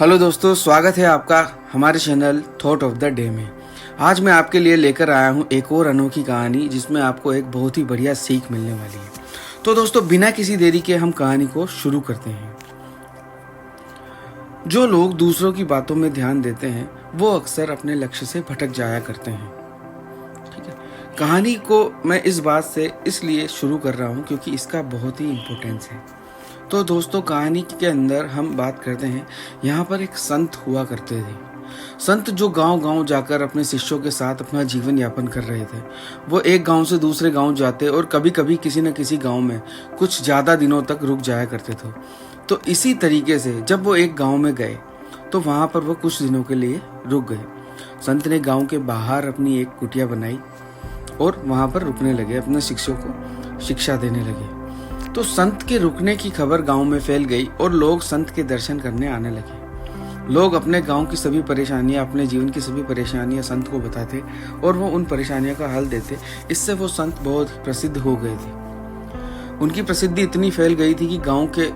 Hello दोस्तों, स्वागत है आपका हमारे channel thought of the day में। आज मैं आपके लिए लेकर आया हूँ एक और अनोखी कहानी जिसमें आपको एक बहुत ही बढ़िया सीख मिलने वाली है। तो दोस्तों, बिना किसी देरी के हम कहानी को शुरू करते हैं। जो लोग दूसरों की बातों में ध्यान देते हैं वो अक्सर अपने लक्ष्य से भटक जाया करते हैं। ठीक है, कहानी को मैं इस बात से इसलिए शुरू कर रहा हूँ क्योंकि इसका बहुत ही इम्पोर्टेंस है। तो दोस्तों, कहानी के अंदर हम बात करते हैं, यहाँ पर एक संत हुआ करते थे। संत जो गांव-गांव जाकर अपने शिष्यों के साथ अपना जीवन यापन कर रहे थे। वो एक गांव से दूसरे गांव जाते और कभी-कभी किसी न किसी गांव में कुछ ज़्यादा दिनों तक रुक जाया करते थे। तो इसी तरीके से जब वो एक गांव में गए तो वहाँ पर वो कुछ दिनों के लिए रुक गए। संत ने गाँव के बाहर अपनी एक कुटिया बनाई और वहाँ पर रुकने लगे, अपने शिष्यों को शिक्षा देने लगे। तो संत के रुकने की खबर गांव में फैल गई और लोग संत के दर्शन करने आने लगे। लोग अपने गांव की सभी परेशानियां, अपने जीवन की सभी परेशानियां संत को बताते और वो उन परेशानियों का हल देते। इससे वो संत बहुत प्रसिद्ध हो गए थे। उनकी प्रसिद्धि इतनी फैल गई थी कि गांव के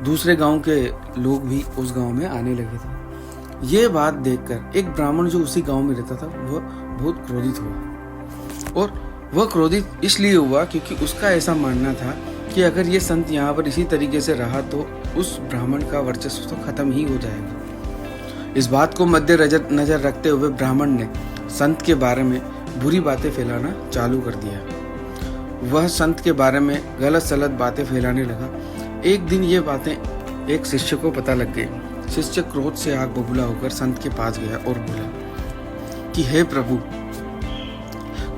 दूसरे गांव के लोग भी उस गांव में आने लगे थे। ये बात देखकर एक ब्राह्मण जो उसी गांव में रहता था वह बहुत क्रोधित हुआ। और वह क्रोधित इसलिए हुआ क्योंकि उसका ऐसा मानना था कि अगर ये संत यहाँ पर इसी तरीके से रहा तो उस ब्राह्मण का वर्चस्व तो खत्म ही हो जाएगा। इस बात को मद्देनजर रखते हुए ब्राह्मण ने संत के बारे में बुरी बातें फैलाना चालू कर दिया। वह संत के बारे में गलत सलत बातें फैलाने लगा। एक दिन ये बातें एक शिष्य को पता लग गई। शिष्य क्रोध से आग बबूला होकर संत के पास गया और बोला कि हे प्रभु,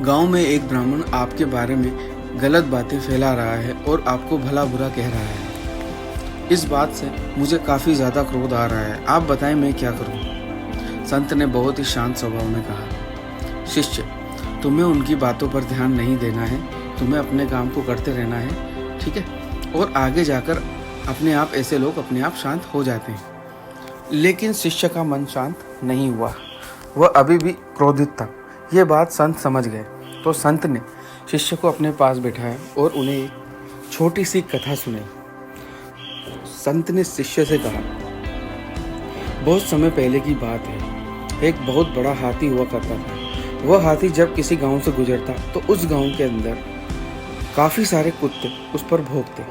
गांव में एक ब्राह्मण आपके बारे में गलत बातें फैला रहा है और आपको भला बुरा कह रहा है। इस बात से मुझे काफ़ी ज़्यादा क्रोध आ रहा है। आप बताएं मैं क्या करूं? संत ने बहुत ही शांत स्वभाव में कहा, शिष्य, तुम्हें उनकी बातों पर ध्यान नहीं देना है, तुम्हें अपने काम को करते रहना है, ठीक है? और आगे जाकर अपने आप ऐसे लोग अपने आप शांत हो जाते हैं। लेकिन शिष्य का मन शांत नहीं हुआ, वह अभी भी क्रोधित था। ये बात संत समझ गए। तो संत ने शिष्य को अपने पास बैठाया और उन्हें एक छोटी सी कथा सुनाई। संत ने शिष्य से कहा, बहुत समय पहले की बात है, एक बहुत बड़ा हाथी हुआ करता था। वह हाथी जब किसी गांव से गुजरता तो उस गांव के अंदर काफ़ी सारे कुत्ते उस पर भौंकते,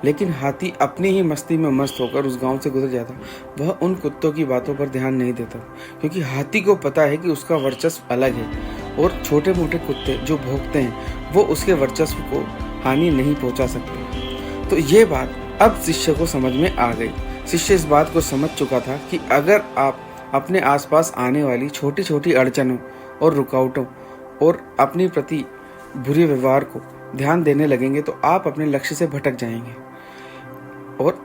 लेकिन हाथी अपनी ही मस्ती में मस्त होकर उस गांव से गुजर जाता। वह उन कुत्तों की बातों पर ध्यान नहीं देता क्योंकि हाथी को पता है कि उसका वर्चस्व अलग है और छोटे मोटे कुत्ते जो भौंकते हैं वो उसके वर्चस्व को हानि नहीं पहुंचा सकते। तो ये बात अब शिष्य को समझ में आ गई। शिष्य इस बात को समझ चुका था कि अगर आप अपने आसपास आने वाली छोटी छोटी अड़चनों और रुकावटों और अपने प्रति बुरे व्यवहार को ध्यान देने लगेंगे तो आप अपने लक्ष्य से भटक जाएंगे। और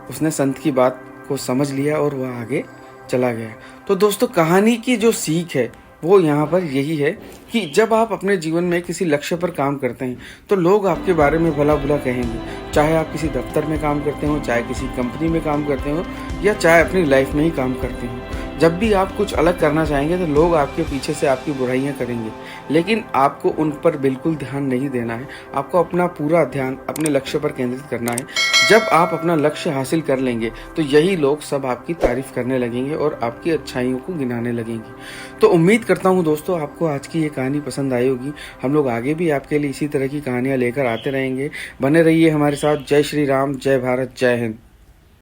उसने संत की बात को समझ लिया और वह आगे चला गया। तो दोस्तों, कहानी की जो सीख है वो यहाँ पर यही है कि जब आप अपने जीवन में किसी लक्ष्य पर काम करते हैं तो लोग आपके बारे में भला बुरा कहेंगे। चाहे आप किसी दफ्तर में काम करते हो, चाहे किसी कंपनी में काम करते हो, या चाहे अपनी लाइफ में ही काम करते हो। जब भी आप कुछ अलग करना चाहेंगे तो लोग आपके पीछे से आपकी बुराइयां करेंगे, लेकिन आपको उन पर बिल्कुल ध्यान नहीं देना है। आपको अपना पूरा ध्यान अपने लक्ष्य पर केंद्रित करना है। जब आप अपना लक्ष्य हासिल कर लेंगे तो यही लोग सब आपकी तारीफ करने लगेंगे और आपकी अच्छाइयों को गिनाने लगेंगे। तो उम्मीद करता हूँ दोस्तों, आपको आज की ये कहानी पसंद आई होगी। हम लोग आगे भी आपके लिए इसी तरह की कहानियाँ लेकर आते रहेंगे। बने रहिए हमारे साथ। जय श्री राम, जय भारत, जय हिंद।